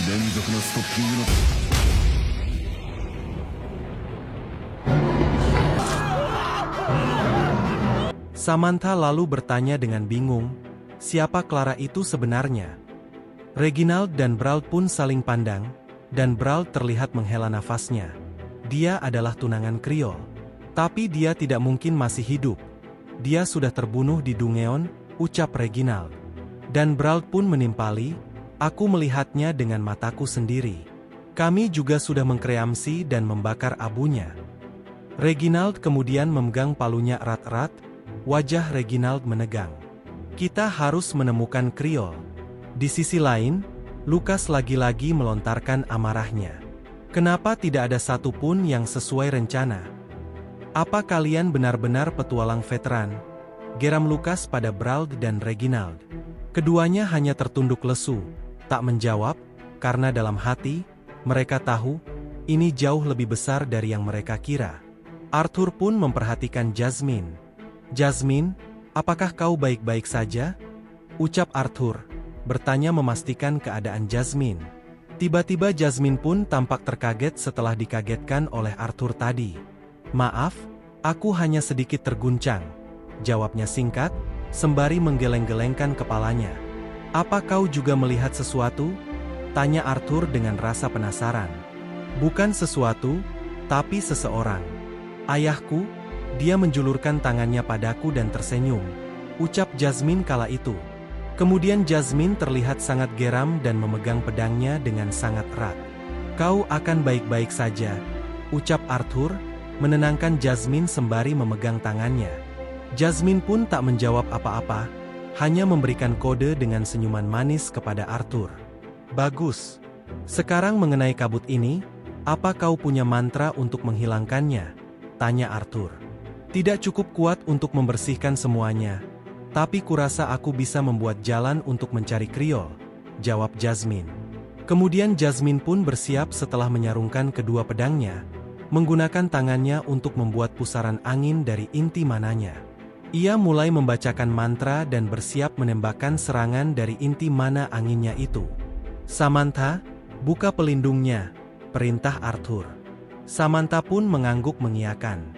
連続のストッピングの Samantha lalu bertanya dengan bingung, siapa Clara itu sebenarnya? Reginald dan Brault pun saling pandang, dan Brault terlihat menghela nafasnya. Dia adalah tunangan Kriol. Tapi dia tidak mungkin masih hidup. Dia sudah terbunuh di Dungeon, ucap Reginald. Dan Brault pun menimpali, aku melihatnya dengan mataku sendiri. Kami juga sudah mengkreamsi dan membakar abunya. Reginald kemudian memegang palunya erat-erat. Wajah Reginald menegang. Kita harus menemukan Kriol. Di sisi lain, Lucas lagi-lagi melontarkan amarahnya. Kenapa tidak ada satupun yang sesuai rencana? Apa kalian benar-benar petualang veteran? Geram Lucas pada Brault dan Reginald. Keduanya hanya tertunduk lesu, tak menjawab, karena dalam hati, mereka tahu, ini jauh lebih besar dari yang mereka kira. Arthur pun memperhatikan Jasmine. Jasmine, apakah kau baik-baik saja? Ucap Arthur, bertanya memastikan keadaan Jasmine. Tiba-tiba Jasmine pun tampak terkaget setelah dikagetkan oleh Arthur tadi. Maaf, aku hanya sedikit terguncang. Jawabnya singkat, sembari menggeleng-gelengkan kepalanya. Apa kau juga melihat sesuatu? Tanya Arthur dengan rasa penasaran. Bukan sesuatu, tapi seseorang. Ayahku. Dia menjulurkan tangannya padaku dan tersenyum. Ucap Jasmine kala itu. Kemudian Jasmine terlihat sangat geram dan memegang pedangnya dengan sangat erat. Kau akan baik-baik saja, ucap Arthur, menenangkan Jasmine sembari memegang tangannya. Jasmine pun tak menjawab apa-apa, hanya memberikan kode dengan senyuman manis kepada Arthur. Bagus. Sekarang mengenai kabut ini, apa kau punya mantra untuk menghilangkannya? Tanya Arthur. Tidak cukup kuat untuk membersihkan semuanya, tapi kurasa aku bisa membuat jalan untuk mencari Kriol, jawab Jasmine. Kemudian Jasmine pun bersiap setelah menyarungkan kedua pedangnya, menggunakan tangannya untuk membuat pusaran angin dari inti mananya. Ia mulai membacakan mantra dan bersiap menembakkan serangan dari inti mana anginnya itu. Samantha, buka pelindungnya, perintah Arthur. Samantha pun mengangguk mengiyakan.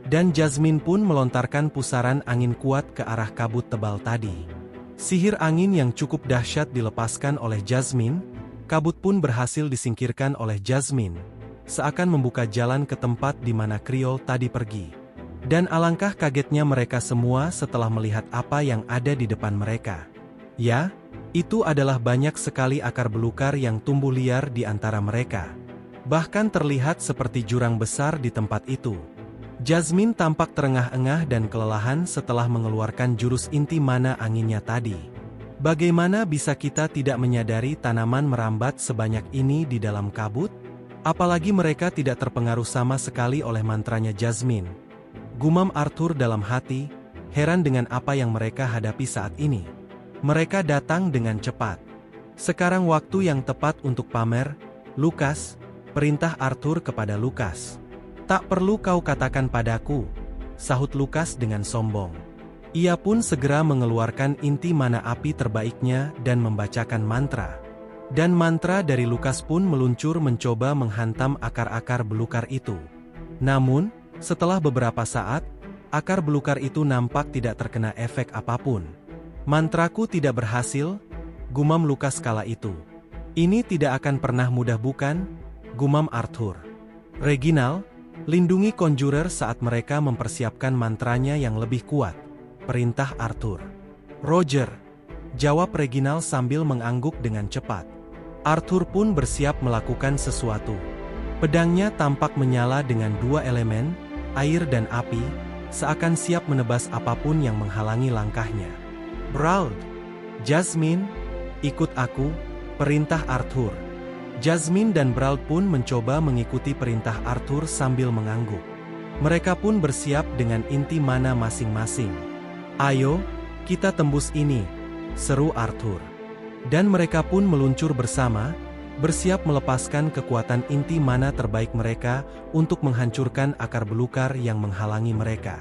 Dan Jasmine pun melontarkan pusaran angin kuat ke arah kabut tebal tadi. Sihir angin yang cukup dahsyat dilepaskan oleh Jasmine, kabut pun berhasil disingkirkan oleh Jasmine, seakan membuka jalan ke tempat di mana Kriol tadi pergi. Dan alangkah kagetnya mereka semua setelah melihat apa yang ada di depan mereka. Ya, itu adalah banyak sekali akar belukar yang tumbuh liar di antara mereka. Bahkan terlihat seperti jurang besar di tempat itu. Jasmine tampak terengah-engah dan kelelahan setelah mengeluarkan jurus inti mana anginnya tadi. Bagaimana bisa kita tidak menyadari tanaman merambat sebanyak ini di dalam kabut? Apalagi mereka tidak terpengaruh sama sekali oleh mantranya Jasmine. Gumam Arthur dalam hati, heran dengan apa yang mereka hadapi saat ini. Mereka datang dengan cepat. Sekarang waktu yang tepat untuk pamer, Lucas, perintah Arthur kepada Lucas. Tak perlu kau katakan padaku, sahut Lucas dengan sombong. Ia pun segera mengeluarkan inti mana api terbaiknya dan membacakan mantra. Dan mantra dari Lucas pun meluncur mencoba menghantam akar-akar belukar itu. Namun, setelah beberapa saat, akar belukar itu nampak tidak terkena efek apapun. Mantraku tidak berhasil, gumam Lucas kala itu. Ini tidak akan pernah mudah bukan? Gumam Arthur. Reginald, lindungi Conjurer saat mereka mempersiapkan mantranya yang lebih kuat, perintah Arthur. Roger, jawab Reginald sambil mengangguk dengan cepat. Arthur pun bersiap melakukan sesuatu. Pedangnya tampak menyala dengan dua elemen, air dan api, seakan siap menebas apapun yang menghalangi langkahnya. Brault, Jasmine, ikut aku, perintah Arthur. Jasmine dan Brault pun mencoba mengikuti perintah Arthur sambil mengangguk. Mereka pun bersiap dengan inti mana masing-masing. Ayo, kita tembus ini, seru Arthur. Dan mereka pun meluncur bersama, bersiap melepaskan kekuatan inti mana terbaik mereka untuk menghancurkan akar belukar yang menghalangi mereka.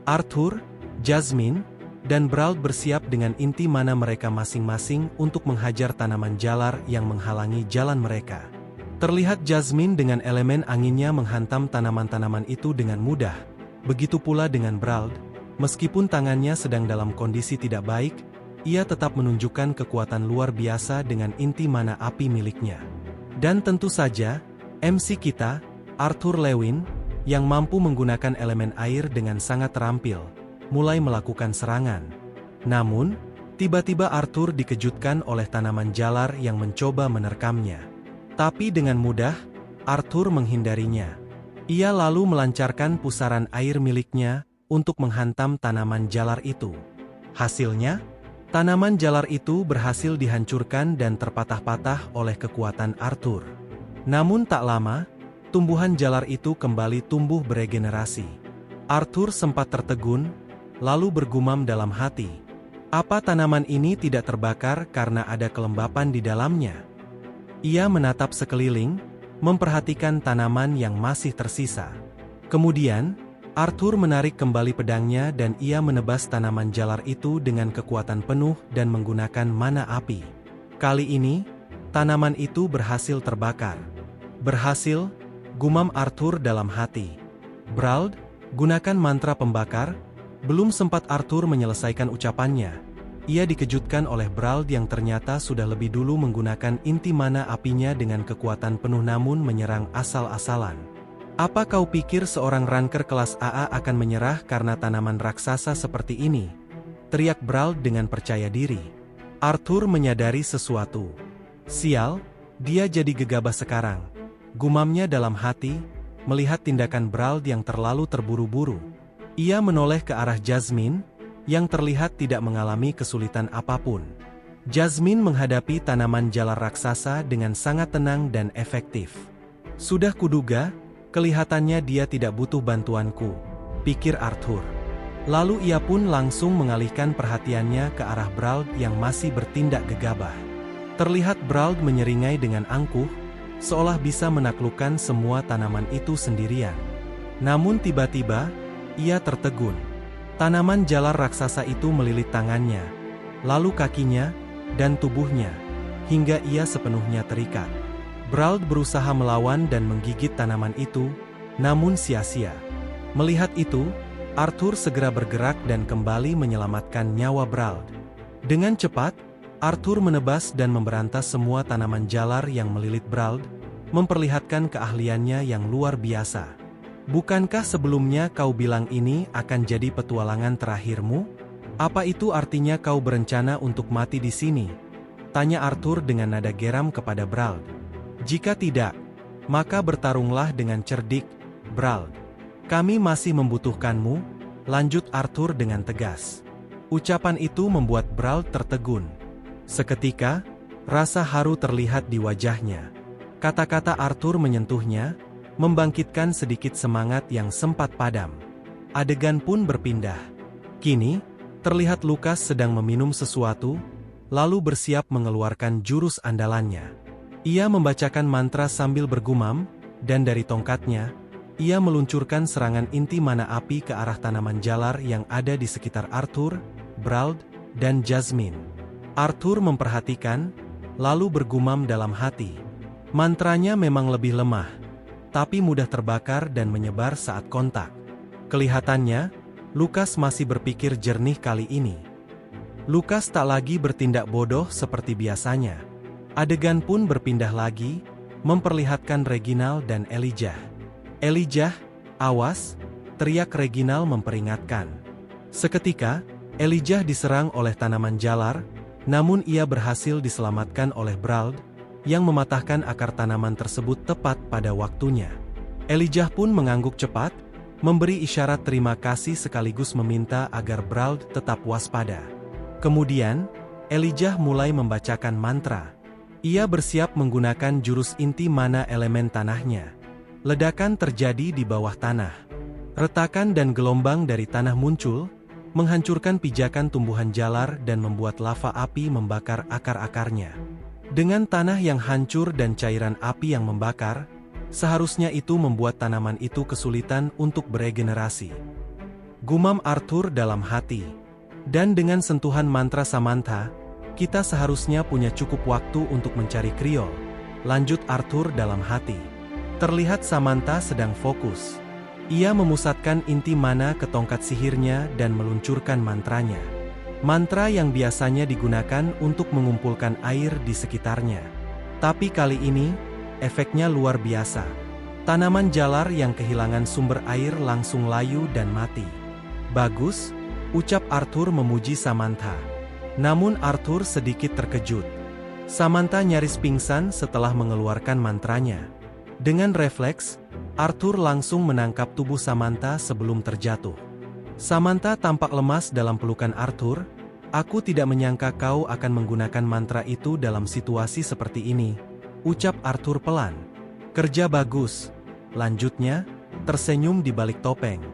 Arthur, Jasmine, dan Brauld bersiap dengan inti mana mereka masing-masing untuk menghajar tanaman jalar yang menghalangi jalan mereka. Terlihat Jasmine dengan elemen anginnya menghantam tanaman-tanaman itu dengan mudah. Begitu pula dengan Brauld, meskipun tangannya sedang dalam kondisi tidak baik, ia tetap menunjukkan kekuatan luar biasa dengan inti mana api miliknya. Dan tentu saja, MC kita, Arthur Lewin, yang mampu menggunakan elemen air dengan sangat terampil, mulai melakukan serangan. Namun, tiba-tiba Arthur dikejutkan oleh tanaman jalar yang mencoba menerkamnya. Tapi dengan mudah, Arthur menghindarinya. Ia lalu melancarkan pusaran air miliknya untuk menghantam tanaman jalar itu. Hasilnya, tanaman jalar itu berhasil dihancurkan dan terpatah-patah oleh kekuatan Arthur. Namun tak lama, tumbuhan jalar itu kembali tumbuh beregenerasi. Arthur sempat tertegun, lalu bergumam dalam hati. Apa tanaman ini tidak terbakar karena ada kelembapan di dalamnya? Ia menatap sekeliling, memperhatikan tanaman yang masih tersisa. Kemudian, Arthur menarik kembali pedangnya dan ia menebas tanaman jalar itu dengan kekuatan penuh dan menggunakan mana api. Kali ini, tanaman itu berhasil terbakar. Berhasil, gumam Arthur dalam hati. Brauld, gunakan mantra pembakar. Belum sempat Arthur menyelesaikan ucapannya, ia dikejutkan oleh Brauld yang ternyata sudah lebih dulu menggunakan inti mana apinya dengan kekuatan penuh namun menyerang asal-asalan. Apa kau pikir seorang ranker kelas AA akan menyerah karena tanaman raksasa seperti ini? Teriak Brauld dengan percaya diri. Arthur menyadari sesuatu. Sial, dia jadi gegabah sekarang. Gumamnya dalam hati, melihat tindakan Brauld yang terlalu terburu-buru. Ia menoleh ke arah Jasmine, yang terlihat tidak mengalami kesulitan apapun. Jasmine menghadapi tanaman jalar raksasa dengan sangat tenang dan efektif. Sudah kuduga, kelihatannya dia tidak butuh bantuanku, pikir Arthur. Lalu ia pun langsung mengalihkan perhatiannya ke arah Brauld yang masih bertindak gegabah. Terlihat Brauld menyeringai dengan angkuh, seolah bisa menaklukkan semua tanaman itu sendirian. Namun tiba-tiba, ia tertegun. Tanaman jalar raksasa itu melilit tangannya, lalu kakinya, dan tubuhnya, hingga ia sepenuhnya terikat. Brauld berusaha melawan dan menggigit tanaman itu, namun sia-sia. Melihat itu, Arthur segera bergerak dan kembali menyelamatkan nyawa Brauld. Dengan cepat, Arthur menebas dan memberantas semua tanaman jalar yang melilit Brauld, memperlihatkan keahliannya yang luar biasa. Bukankah sebelumnya kau bilang ini akan jadi petualangan terakhirmu? Apa itu artinya kau berencana untuk mati di sini? Tanya Arthur dengan nada geram kepada Brauld. Jika tidak, maka bertarunglah dengan cerdik, Brauld. Kami masih membutuhkanmu, lanjut Arthur dengan tegas. Ucapan itu membuat Brauld tertegun. Seketika, rasa haru terlihat di wajahnya. Kata-kata Arthur menyentuhnya, membangkitkan sedikit semangat yang sempat padam. Adegan pun berpindah. Kini, terlihat Lukas sedang meminum sesuatu, lalu bersiap mengeluarkan jurus andalannya. Ia membacakan mantra sambil bergumam, dan dari tongkatnya, ia meluncurkan serangan inti mana api ke arah tanaman jalar yang ada di sekitar Arthur, Brauld, dan Jasmine. Arthur memperhatikan, lalu bergumam dalam hati. Mantranya memang lebih lemah, tapi mudah terbakar dan menyebar saat kontak. Kelihatannya, Lukas masih berpikir jernih kali ini. Lukas tak lagi bertindak bodoh seperti biasanya. Adegan pun berpindah lagi, memperlihatkan Reginald dan Elijah. Elijah, awas, teriak Reginald memperingatkan. Seketika, Elijah diserang oleh tanaman jalar, namun ia berhasil diselamatkan oleh Brauld, yang mematahkan akar tanaman tersebut tepat pada waktunya. Elijah pun mengangguk cepat, memberi isyarat terima kasih sekaligus meminta agar Brauld tetap waspada. Kemudian, Elijah mulai membacakan mantra. Ia bersiap menggunakan jurus inti mana elemen tanahnya. Ledakan terjadi di bawah tanah. Retakan dan gelombang dari tanah muncul, menghancurkan pijakan tumbuhan jalar dan membuat lava api membakar akar-akarnya. Dengan tanah yang hancur dan cairan api yang membakar, seharusnya itu membuat tanaman itu kesulitan untuk beregenerasi. Gumam Arthur dalam hati. Dan dengan sentuhan mantra Samantha, kita seharusnya punya cukup waktu untuk mencari Kriol, lanjut Arthur dalam hati. Terlihat Samantha sedang fokus. Ia memusatkan inti mana ke tongkat sihirnya dan meluncurkan mantranya. Mantra yang biasanya digunakan untuk mengumpulkan air di sekitarnya. Tapi kali ini, efeknya luar biasa. Tanaman jalar yang kehilangan sumber air langsung layu dan mati. Bagus, ucap Arthur memuji Samantha. Namun Arthur sedikit terkejut. Samantha nyaris pingsan setelah mengeluarkan mantranya. Dengan refleks, Arthur langsung menangkap tubuh Samantha sebelum terjatuh. Samantha tampak lemas dalam pelukan Arthur. Aku tidak menyangka kau akan menggunakan mantra itu dalam situasi seperti ini, ucap Arthur pelan. Kerja bagus. Lanjutnya, tersenyum di balik topeng.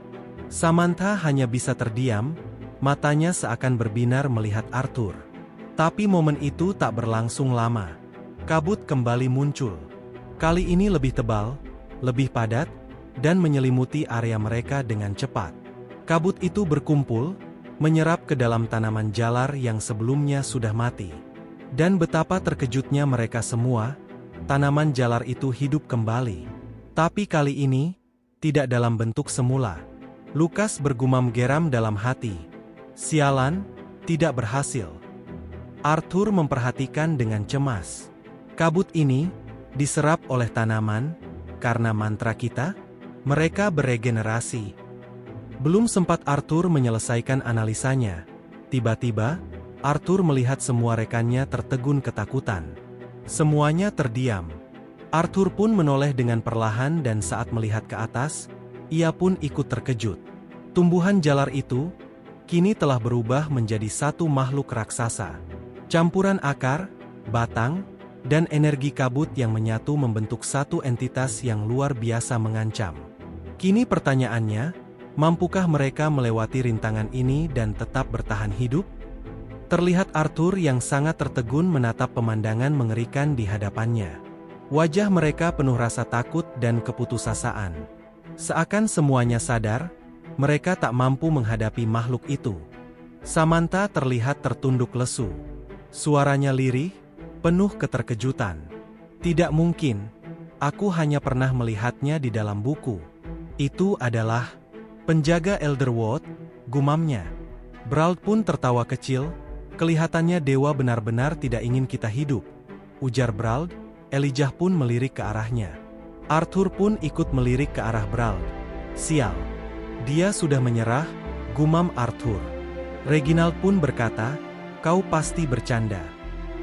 Samantha hanya bisa terdiam, matanya seakan berbinar melihat Arthur. Tapi momen itu tak berlangsung lama. Kabut kembali muncul. Kali ini lebih tebal, lebih padat, dan menyelimuti area mereka dengan cepat. Kabut itu berkumpul, menyerap ke dalam tanaman jalar yang sebelumnya sudah mati. Dan betapa terkejutnya mereka semua, tanaman jalar itu hidup kembali. Tapi kali ini, tidak dalam bentuk semula. Lukas bergumam geram dalam hati. Sialan, tidak berhasil. Arthur memperhatikan dengan cemas. Kabut ini, diserap oleh tanaman, karena mantra kita, mereka beregenerasi. Belum sempat Arthur menyelesaikan analisanya. Tiba-tiba, Arthur melihat semua rekannya tertegun ketakutan. Semuanya terdiam. Arthur pun menoleh dengan perlahan dan saat melihat ke atas, ia pun ikut terkejut. Tumbuhan jalar itu, kini telah berubah menjadi satu makhluk raksasa. Campuran akar, batang, dan energi kabut yang menyatu membentuk satu entitas yang luar biasa mengancam. Kini pertanyaannya, mampukah mereka melewati rintangan ini dan tetap bertahan hidup? Terlihat Arthur yang sangat tertegun menatap pemandangan mengerikan di hadapannya. Wajah mereka penuh rasa takut dan keputusasaan. Seakan semuanya sadar, mereka tak mampu menghadapi makhluk itu. Samantha terlihat tertunduk lesu. Suaranya lirih, penuh keterkejutan. Tidak mungkin, aku hanya pernah melihatnya di dalam buku. Itu adalah penjaga Elderwood, gumamnya. Brauld pun tertawa kecil, kelihatannya dewa benar-benar tidak ingin kita hidup. Ujar Brauld, Elijah pun melirik ke arahnya. Arthur pun ikut melirik ke arah Brauld. Sial. Dia sudah menyerah, gumam Arthur. Reginald pun berkata, kau pasti bercanda.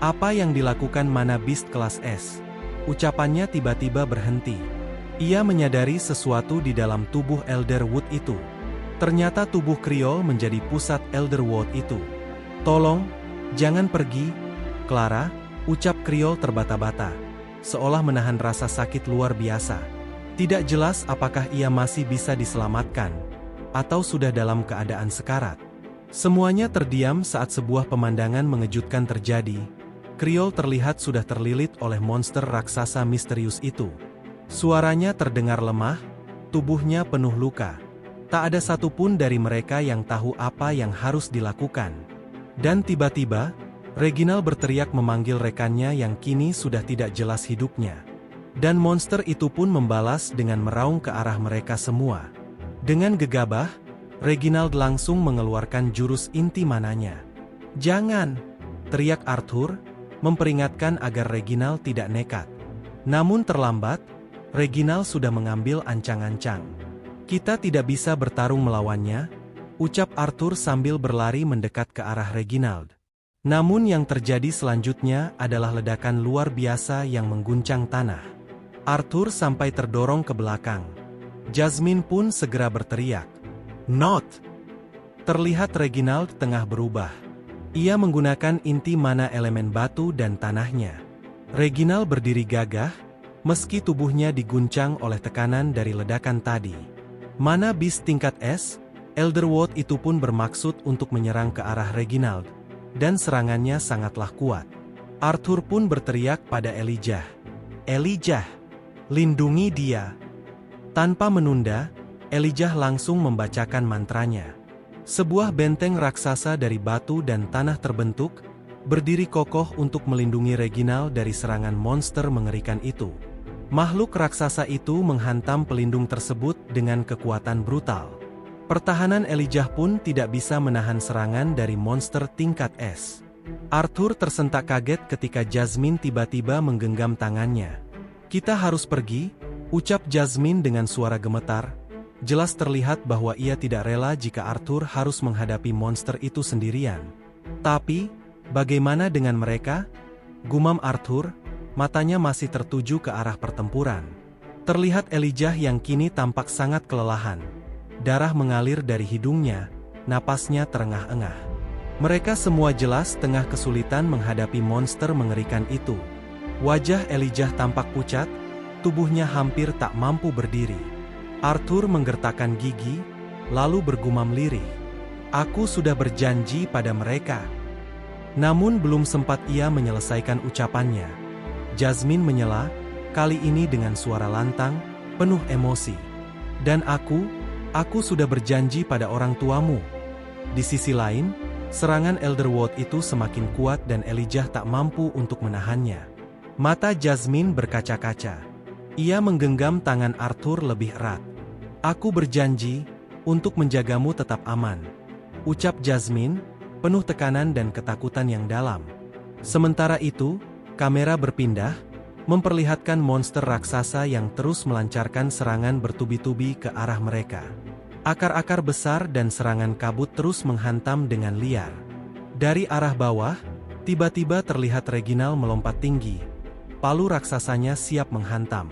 Apa yang dilakukan mana beast kelas S? Ucapannya tiba-tiba berhenti. Ia menyadari sesuatu di dalam tubuh Elderwood itu. Ternyata tubuh Kriol menjadi pusat Elderwood itu. Tolong, jangan pergi, Clara, ucap Kriol terbata-bata. Seolah menahan rasa sakit luar biasa. Tidak jelas apakah ia masih bisa diselamatkan, atau sudah dalam keadaan sekarat. Semuanya terdiam saat sebuah pemandangan mengejutkan terjadi. Kriol terlihat sudah terlilit oleh monster raksasa misterius itu. Suaranya terdengar lemah, tubuhnya penuh luka. Tak ada satupun dari mereka yang tahu apa yang harus dilakukan. Dan tiba-tiba, Reginald berteriak memanggil rekannya yang kini sudah tidak jelas hidupnya. Dan monster itu pun membalas dengan meraung ke arah mereka semua. Dengan gegabah, Reginald langsung mengeluarkan jurus inti mananya. Jangan! Teriak Arthur, memperingatkan agar Reginald tidak nekat. Namun terlambat, Reginald sudah mengambil ancang-ancang. Kita tidak bisa bertarung melawannya, ucap Arthur sambil berlari mendekat ke arah Reginald. Namun yang terjadi selanjutnya adalah ledakan luar biasa yang mengguncang tanah. Arthur sampai terdorong ke belakang. Jasmine pun segera berteriak. Not! Terlihat Reginald tengah berubah. Ia menggunakan inti mana elemen batu dan tanahnya. Reginald berdiri gagah, meski tubuhnya diguncang oleh tekanan dari ledakan tadi. Mana beast tingkat S, Elderwood itu pun bermaksud untuk menyerang ke arah Reginald. Dan serangannya sangatlah kuat. Arthur pun berteriak pada Elijah. Elijah, lindungi dia. Tanpa menunda, Elijah langsung membacakan mantranya. Sebuah benteng raksasa dari batu dan tanah terbentuk, berdiri kokoh untuk melindungi Reginald dari serangan monster mengerikan itu. Makhluk raksasa itu menghantam pelindung tersebut dengan kekuatan brutal. Pertahanan Elijah pun tidak bisa menahan serangan dari monster tingkat es. Arthur tersentak kaget ketika Jasmine tiba-tiba menggenggam tangannya. "Kita harus pergi," ucap Jasmine dengan suara gemetar. Jelas terlihat bahwa ia tidak rela jika Arthur harus menghadapi monster itu sendirian. "Tapi, bagaimana dengan mereka?" gumam Arthur, matanya masih tertuju ke arah pertempuran. Terlihat Elijah yang kini tampak sangat kelelahan. Darah mengalir dari hidungnya, napasnya terengah-engah. Mereka semua jelas tengah kesulitan menghadapi monster mengerikan itu. Wajah Elijah tampak pucat, tubuhnya hampir tak mampu berdiri. Arthur menggertakkan gigi, lalu bergumam lirih. "Aku sudah berjanji pada mereka." Namun belum sempat ia menyelesaikan ucapannya, Jasmine menyela, kali ini dengan suara lantang, penuh emosi. "Dan aku sudah berjanji pada orang tuamu." Di sisi lain, serangan Elderwood itu semakin kuat dan Elijah tak mampu untuk menahannya. Mata Jasmine berkaca-kaca. Ia menggenggam tangan Arthur lebih erat. "Aku berjanji untuk menjagamu tetap aman," ucap Jasmine, penuh tekanan dan ketakutan yang dalam. Sementara itu, kamera berpindah, memperlihatkan monster raksasa yang terus melancarkan serangan bertubi-tubi ke arah mereka. Akar-akar besar dan serangan kabut terus menghantam dengan liar. Dari arah bawah, tiba-tiba terlihat Reginald melompat tinggi. Palu raksasanya siap menghantam.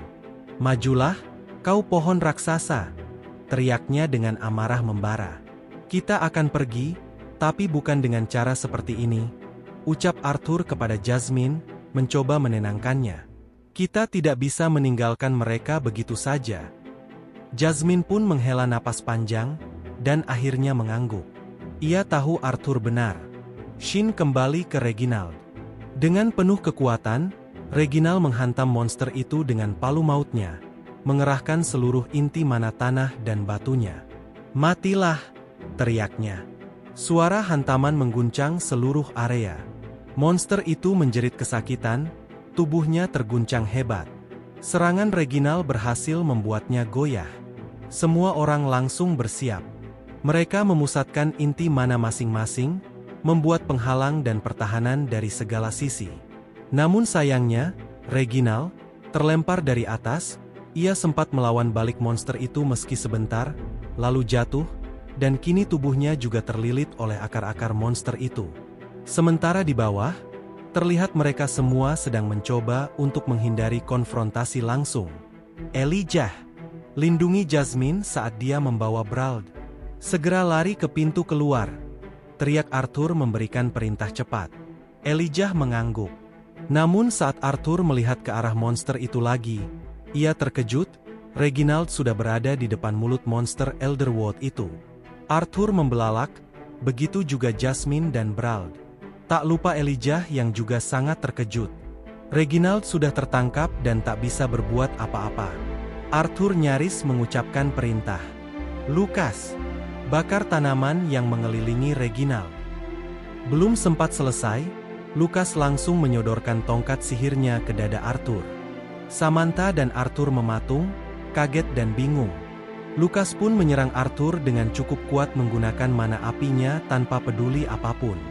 "Majulah, kau pohon raksasa!" teriaknya dengan amarah membara. "Kita akan pergi, tapi bukan dengan cara seperti ini," ucap Arthur kepada Jasmine, mencoba menenangkannya. "Kita tidak bisa meninggalkan mereka begitu saja." Jasmine pun menghela napas panjang, dan akhirnya mengangguk. Ia tahu Arthur benar. Shin kembali ke Reginald. Dengan penuh kekuatan, Reginald menghantam monster itu dengan palu mautnya, mengerahkan seluruh inti mana tanah dan batunya. "Matilah!" teriaknya. Suara hantaman mengguncang seluruh area. Monster itu menjerit kesakitan, tubuhnya terguncang hebat. Serangan Reginald berhasil membuatnya goyah. Semua orang langsung bersiap. Mereka memusatkan inti mana masing-masing, membuat penghalang dan pertahanan dari segala sisi. Namun sayangnya, Reginald terlempar dari atas. Ia sempat melawan balik monster itu meski sebentar, lalu jatuh, dan kini tubuhnya juga terlilit oleh akar-akar monster itu. Sementara di bawah, terlihat mereka semua sedang mencoba untuk menghindari konfrontasi langsung. "Elijah, lindungi Jasmine saat dia membawa Brauld. Segera lari ke pintu keluar," teriak Arthur memberikan perintah cepat. Elijah mengangguk. Namun saat Arthur melihat ke arah monster itu lagi, ia terkejut. Reginald sudah berada di depan mulut monster Elderwood itu. Arthur membelalak, begitu juga Jasmine dan Brauld. Tak lupa Elijah yang juga sangat terkejut. Reginald sudah tertangkap dan tak bisa berbuat apa-apa. Arthur nyaris mengucapkan perintah. "Lucas, bakar tanaman yang mengelilingi Reginald." Belum sempat selesai, Lucas langsung menyodorkan tongkat sihirnya ke dada Arthur. Samantha dan Arthur mematung, kaget dan bingung. Lucas pun menyerang Arthur dengan cukup kuat menggunakan mana apinya tanpa peduli apapun.